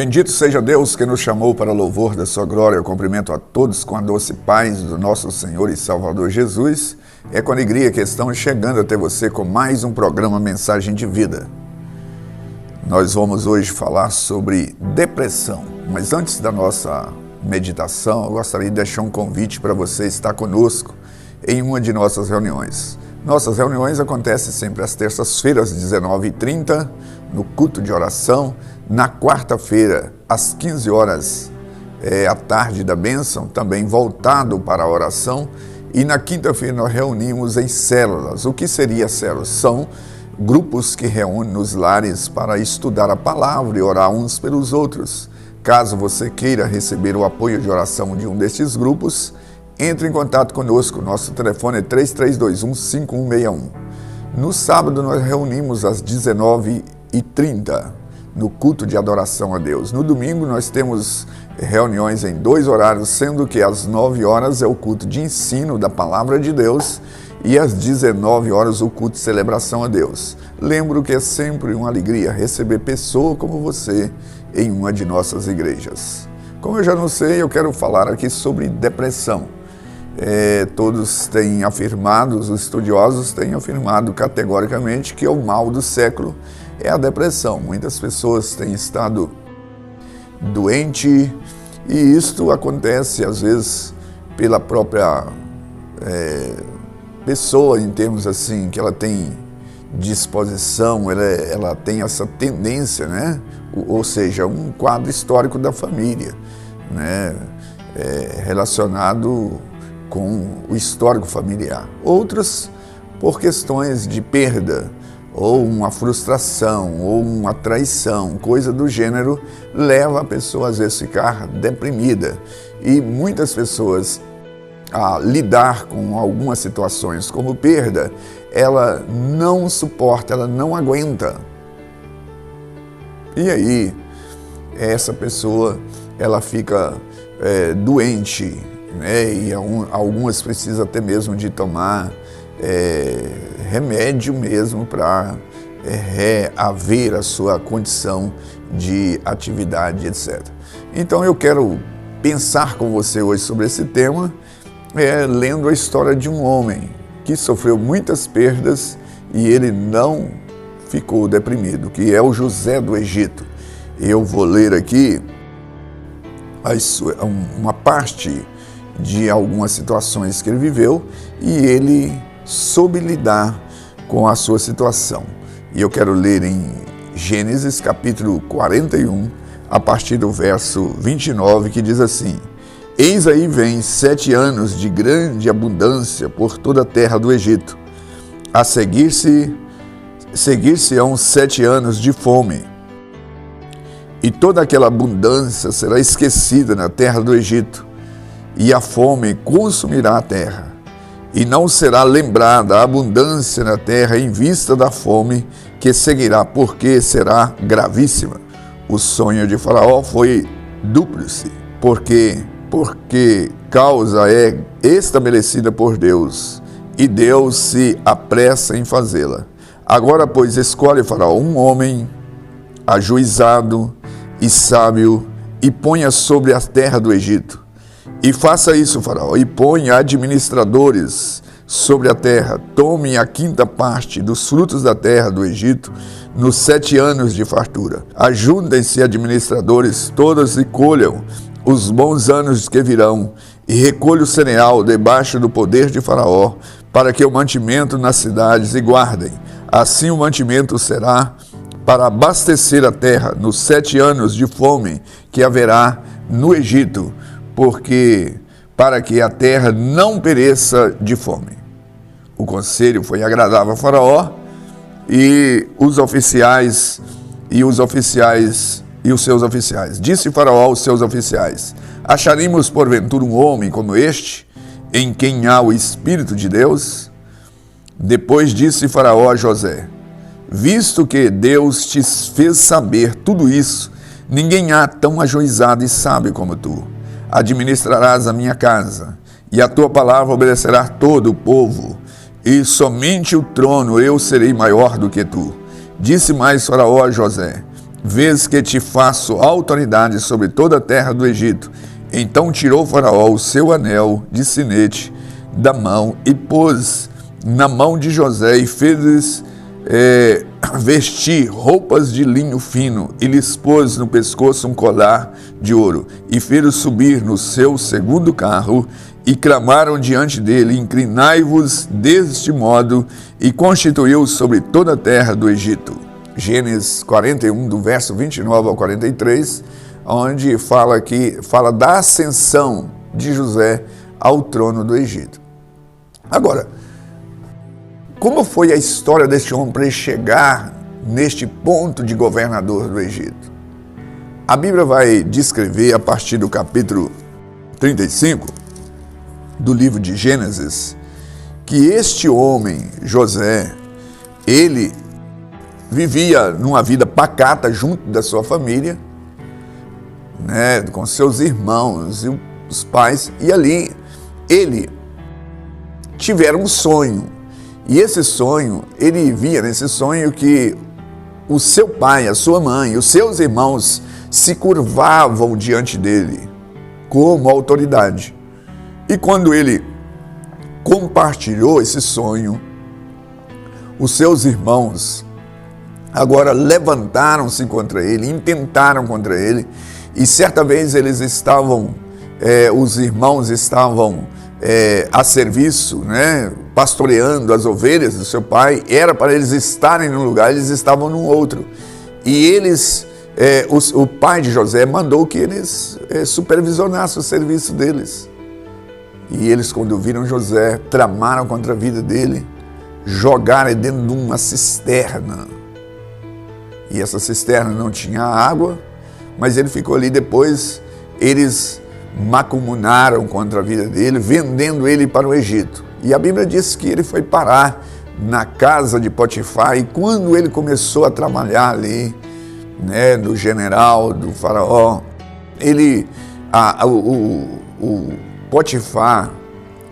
Bendito seja Deus que nos chamou para louvor da sua glória. Eu cumprimento a todos com a doce paz do nosso Senhor e Salvador Jesus. É com alegria que estamos chegando até você com mais um programa Mensagem de Vida. Nós vamos hoje falar sobre depressão, mas antes da nossa meditação, eu gostaria de deixar um convite para você estar conosco em uma de nossas reuniões. Nossas reuniões acontecem sempre às terças-feiras, às 19h30, no culto de oração. Na quarta-feira, às 15 horas, à tarde da bênção, também voltado para a oração. E na quinta-feira nós reunimos em células. O que seria células? São grupos que reúnem nos lares para estudar a palavra e orar uns pelos outros. Caso você queira receber o apoio de oração de um destes grupos, entre em contato conosco. Nosso telefone é 3321-5161. No sábado nós reunimos às 19h30 no culto de adoração a Deus. No domingo nós temos reuniões em 2 horários, sendo que às 9 horas é o culto de ensino da palavra de Deus e às 19 horas o culto de celebração a Deus. Lembro que é sempre uma alegria receber pessoa como você em uma de nossas igrejas. Como eu já não sei, eu quero falar aqui sobre depressão. Todos têm afirmado, os estudiosos têm afirmado categoricamente que é o mal do século, é a depressão. Muitas pessoas têm estado doentes e isto acontece às vezes pela própria pessoa, em termos assim, que ela tem disposição, ela tem essa tendência, né? Ou seja, um quadro histórico da família, né? Relacionado com o histórico familiar. Outros por questões de perda, ou uma frustração, ou uma traição, coisa do gênero, leva a pessoa às vezes a ficar deprimida. E muitas pessoas, a lidar com algumas situações como perda, ela não suporta, ela não aguenta. E aí, essa pessoa, ela fica doente, né? E algumas precisam até mesmo de tomar remédio mesmo para reaver a sua condição de atividade, etc. Então eu quero pensar com você hoje sobre esse tema, lendo a história de um homem que sofreu muitas perdas e ele não ficou deprimido, que é o José do Egito. Eu vou ler aqui uma parte de algumas situações que ele viveu e ele soube lidar com a sua situação. E eu quero ler em Gênesis capítulo 41, a partir do verso 29, que diz assim: Eis aí vem 7 anos de grande abundância por toda a terra do Egito. A seguir-se-ão 7 anos de fome, e toda aquela abundância será esquecida na terra do Egito, e a fome consumirá a terra. E não será lembrada a abundância na terra em vista da fome que seguirá, porque será gravíssima. O sonho de Faraó foi dúplice, porque causa é estabelecida por Deus, e Deus se apressa em fazê-la. Agora, pois, escolhe Faraó um homem ajuizado e sábio, e ponha sobre a terra do Egito. E faça isso, Faraó, e ponha administradores sobre a terra. Tomem a 5ª parte dos frutos da terra do Egito nos 7 anos de fartura. Ajuntem-se administradores todos e colham os bons anos que virão, e recolha o cereal debaixo do poder de Faraó, para que o mantimento nas cidades e guardem. Assim o mantimento será para abastecer a terra nos 7 anos de fome que haverá no Egito, para que a terra não pereça de fome. O conselho foi agradável a Faraó e os seus oficiais. Disse Faraó aos seus oficiais: Acharemos porventura um homem como este, em quem há o Espírito de Deus? Depois disse Faraó a José: Visto que Deus te fez saber tudo isso, ninguém há tão ajuizado e sábio como tu. Administrarás a minha casa, e a tua palavra obedecerá todo o povo, e somente o trono eu serei maior do que tu. Disse mais Faraó a José: vês que te faço autoridade sobre toda a terra do Egito. Então tirou Faraó o seu anel de sinete da mão e pôs na mão de José e fez vestir roupas de linho fino e lhes pôs no pescoço um colar de ouro e fez subir no seu segundo carro e clamaram diante dele: inclinai-vos deste modo, e constituiu sobre toda a terra do Egito. Gênesis 41, do verso 29 ao 43, onde fala da ascensão de José ao trono do Egito. Agora, como foi a história deste homem para ele chegar neste ponto de governador do Egito? A Bíblia vai descrever, a partir do capítulo 35 do livro de Gênesis, que este homem, José, ele vivia numa vida pacata junto da sua família, né, com seus irmãos e os pais, e ali ele tiveram um sonho. E esse sonho, ele via nesse sonho que o seu pai, a sua mãe, os seus irmãos se curvavam diante dele como autoridade. E quando ele compartilhou esse sonho, os seus irmãos agora levantaram-se contra ele, intentaram contra ele, e certa vez eles estavam, os irmãos estavam a serviço, né, pastoreando as ovelhas do seu pai. Era para eles estarem num lugar, eles estavam num outro. E eles, o pai de José mandou que eles supervisionassem o serviço deles. E eles, quando viram José, tramaram contra a vida dele, jogaram ele dentro de uma cisterna. E essa cisterna não tinha água, mas ele ficou ali. Depois eles macumunaram contra a vida dele, vendendo ele para o Egito. E a Bíblia diz que ele foi parar na casa de Potifar, e quando ele começou a trabalhar ali, né, no general do faraó, o Potifar,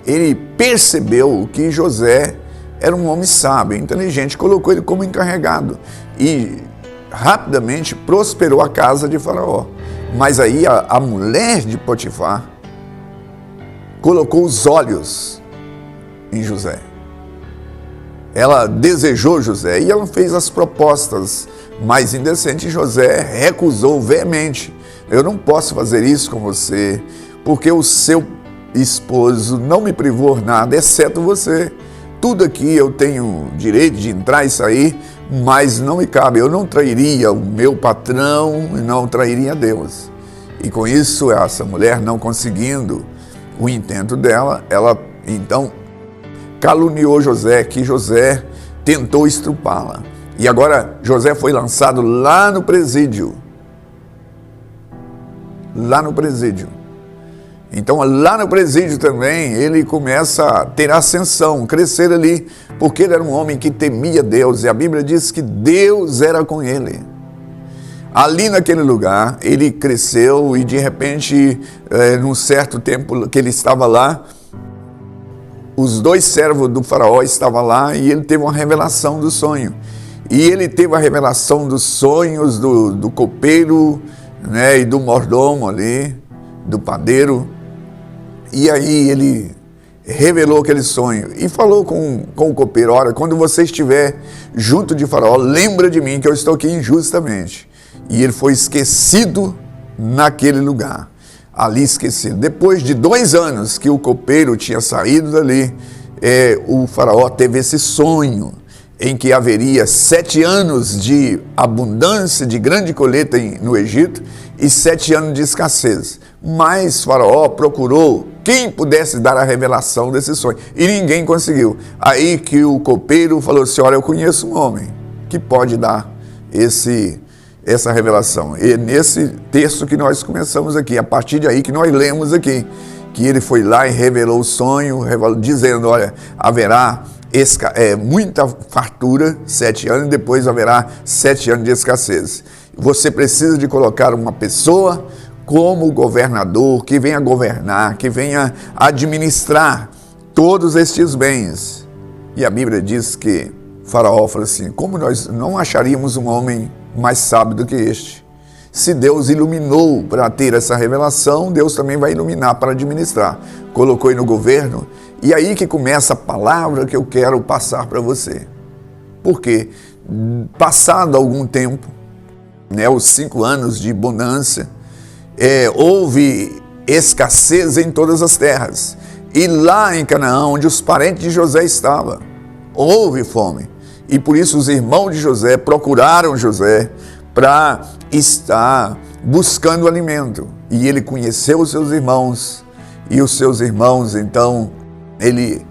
ele percebeu que José era um homem sábio, inteligente, colocou ele como encarregado e rapidamente prosperou a casa de Faraó. Mas aí a mulher de Potifar colocou os olhos em José. Ela desejou José e ela fez as propostas mais indecentes. José recusou veemente: eu não posso fazer isso com você, porque o seu esposo não me privou nada, exceto você. Tudo aqui eu tenho direito de entrar e sair, mas não me cabe. Eu não trairia o meu patrão e não trairia Deus. E com isso, essa mulher, não conseguindo o intento dela, ela então caluniou José, que José tentou estrupá-la. E agora José foi lançado lá no presídio. Lá no presídio. Então, lá no presídio também, ele começa a ter ascensão, crescer ali, porque ele era um homem que temia Deus, e a Bíblia diz que Deus era com ele. Ali naquele lugar, ele cresceu e de repente, num certo tempo que ele estava lá, os dois servos do faraó estavam lá e ele teve uma revelação do sonho. E ele teve a revelação dos sonhos do copeiro, né, e do mordomo ali, do padeiro. E aí ele revelou aquele sonho e falou com o copeiro: olha, quando você estiver junto de Faraó, lembra de mim, que eu estou aqui injustamente. E ele foi esquecido naquele lugar, ali esquecido. Depois de 2 anos que o copeiro tinha saído dali, o Faraó teve esse sonho em que haveria 7 anos de abundância, de grande colheita no Egito, e 7 anos de escassez. Mas Faraó procurou quem pudesse dar a revelação desse sonho, e ninguém conseguiu. Aí que o copeiro falou assim: olha, eu conheço um homem que pode dar essa revelação. E nesse texto que nós começamos aqui, a partir de aí que nós lemos aqui, que ele foi lá e revelou o sonho, dizendo: olha, haverá muita fartura, 7 anos, e depois haverá 7 anos de escassez. Você precisa de colocar uma pessoa como governador, que venha governar, que venha administrar todos estes bens. E a Bíblia diz que Faraó falou assim: como nós não acharíamos um homem mais sábio do que este. Se Deus iluminou para ter essa revelação, Deus também vai iluminar para administrar. Colocou aí no governo, e aí que começa a palavra que eu quero passar para você. Porque, passado algum tempo, os 5 anos de bonança, houve escassez em todas as terras. E lá em Canaã, onde os parentes de José estavam, houve fome. E por isso os irmãos de José procuraram José para estar buscando alimento. E ele conheceu os seus irmãos, e os seus irmãos, então, ele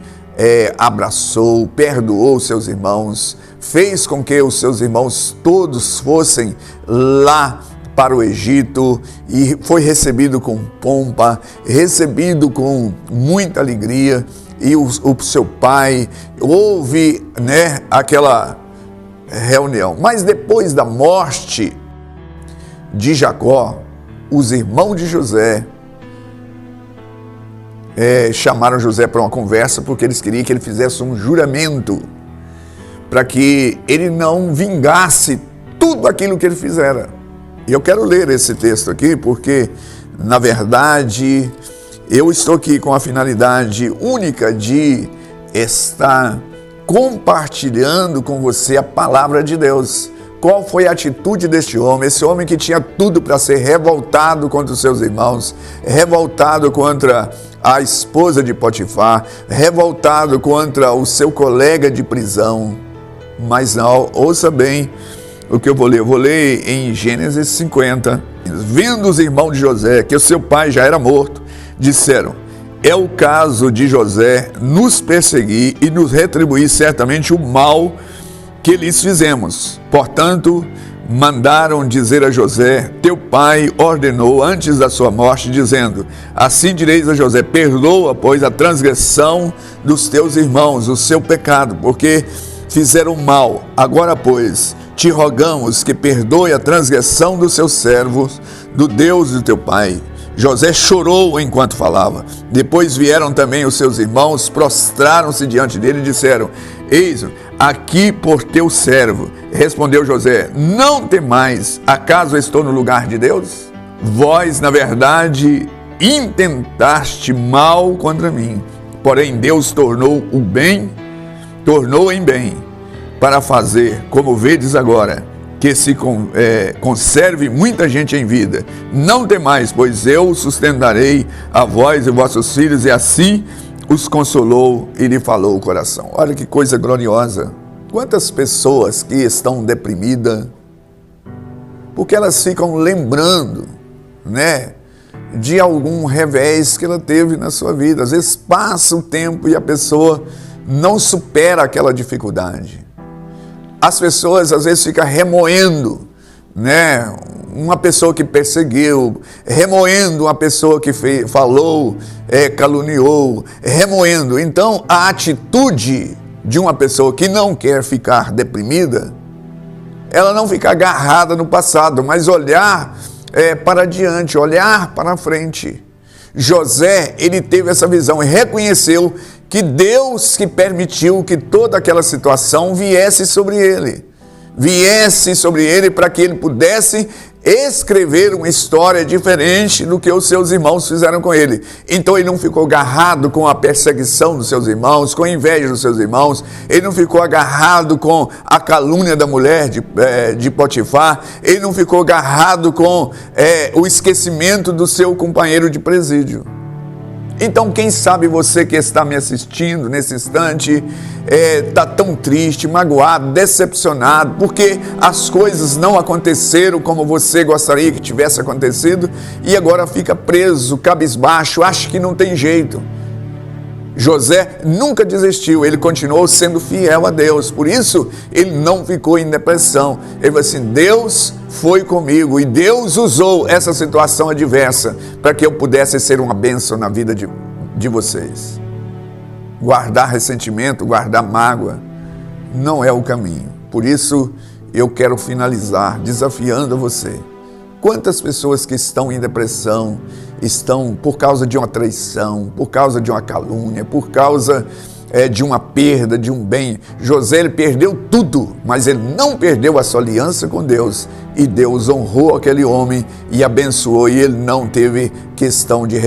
abraçou, perdoou os seus irmãos, fez com que os seus irmãos todos fossem lá para o Egito, e foi recebido com pompa, recebido com muita alegria. E o seu pai, houve aquela reunião. Mas depois da morte de Jacó, os irmãos de José chamaram José para uma conversa, porque eles queriam que ele fizesse um juramento para que ele não vingasse tudo aquilo que ele fizera. E eu quero ler esse texto aqui, porque, na verdade, eu estou aqui com a finalidade única de estar compartilhando com você a palavra de Deus. Qual foi a atitude deste homem? Esse homem que tinha tudo para ser revoltado contra os seus irmãos, revoltado contra a esposa de Potifar, revoltado contra o seu colega de prisão. Mas não, ouça bem o que eu vou ler. Eu vou ler em Gênesis 50. Vendo os irmãos de José que o seu pai já era morto, disseram: é o caso de José nos perseguir e nos retribuir certamente o mal que lhes fizemos. Portanto, mandaram dizer a José: teu pai ordenou antes da sua morte, dizendo: assim direis a José, perdoa, pois, a transgressão dos teus irmãos, o seu pecado, porque fizeram mal. Agora, pois, te rogamos que perdoe a transgressão dos seus servos, do Deus do teu pai. José chorou enquanto falava. Depois vieram também os seus irmãos, prostraram-se diante dele e disseram: eis, aqui por teu servo. Respondeu José: não temais, acaso estou no lugar de Deus? Vós, na verdade, intentaste mal contra mim, porém Deus tornou em bem, para fazer, como vedes agora, que se conserve muita gente em vida. Não temais, pois eu sustentarei a vós e vossos filhos. E assim os consolou e lhe falou o coração. Olha que coisa gloriosa. Quantas pessoas que estão deprimidas, porque elas ficam lembrando, de algum revés que ela teve na sua vida. Às vezes passa o tempo e a pessoa não supera aquela dificuldade. As pessoas às vezes ficam remoendo, uma pessoa que perseguiu, remoendo uma pessoa que falou, caluniou, remoendo. Então, a atitude de uma pessoa que não quer ficar deprimida, ela não fica agarrada no passado, mas olhar para diante, olhar para frente. José, ele teve essa visão e reconheceu que Deus que permitiu que toda aquela situação viesse sobre ele para que ele pudesse escrever uma história diferente do que os seus irmãos fizeram com ele. Então ele não ficou agarrado com a perseguição dos seus irmãos, com a inveja dos seus irmãos, ele não ficou agarrado com a calúnia da mulher de Potifar, ele não ficou agarrado com o esquecimento do seu companheiro de presídio. Então, quem sabe você que está me assistindo nesse instante está tão triste, magoado, decepcionado, porque as coisas não aconteceram como você gostaria que tivesse acontecido e agora fica preso, cabisbaixo, acha que não tem jeito. José nunca desistiu, ele continuou sendo fiel a Deus, por isso ele não ficou em depressão. Ele falou assim: Deus foi comigo e Deus usou essa situação adversa para que eu pudesse ser uma bênção na vida de vocês. Guardar ressentimento, guardar mágoa, não é o caminho. Por isso eu quero finalizar desafiando a você. Quantas pessoas que estão em depressão estão por causa de uma traição, por causa de uma calúnia, por causa de uma perda, de um bem. José, ele perdeu tudo, mas ele não perdeu a sua aliança com Deus. E Deus honrou aquele homem e abençoou, e ele não teve questão de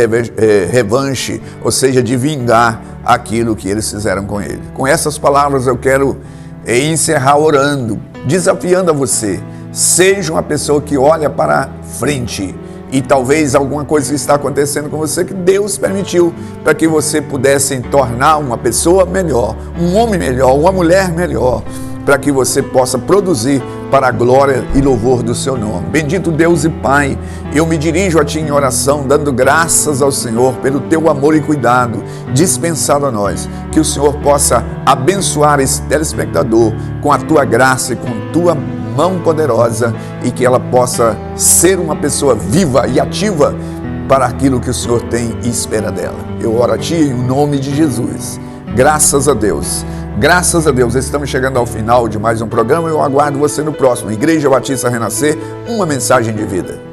revanche, ou seja, de vingar aquilo que eles fizeram com ele. Com essas palavras eu quero encerrar orando, desafiando a você. Seja uma pessoa que olha para frente, e talvez alguma coisa que está acontecendo com você que Deus permitiu para que você pudesse tornar uma pessoa melhor, um homem melhor, uma mulher melhor, para que você possa produzir para a glória e louvor do seu nome. Bendito Deus e Pai, eu me dirijo a Ti em oração, dando graças ao Senhor pelo Teu amor e cuidado dispensado a nós. Que o Senhor possa abençoar esse telespectador com a Tua graça e com a Tua mão poderosa, e que ela possa ser uma pessoa viva e ativa para aquilo que o Senhor tem e espera dela. Eu oro a Ti em nome de Jesus. Graças a Deus. Graças a Deus, estamos chegando ao final de mais um programa. Eu aguardo você no próximo. Igreja Batista Renascer, uma mensagem de vida.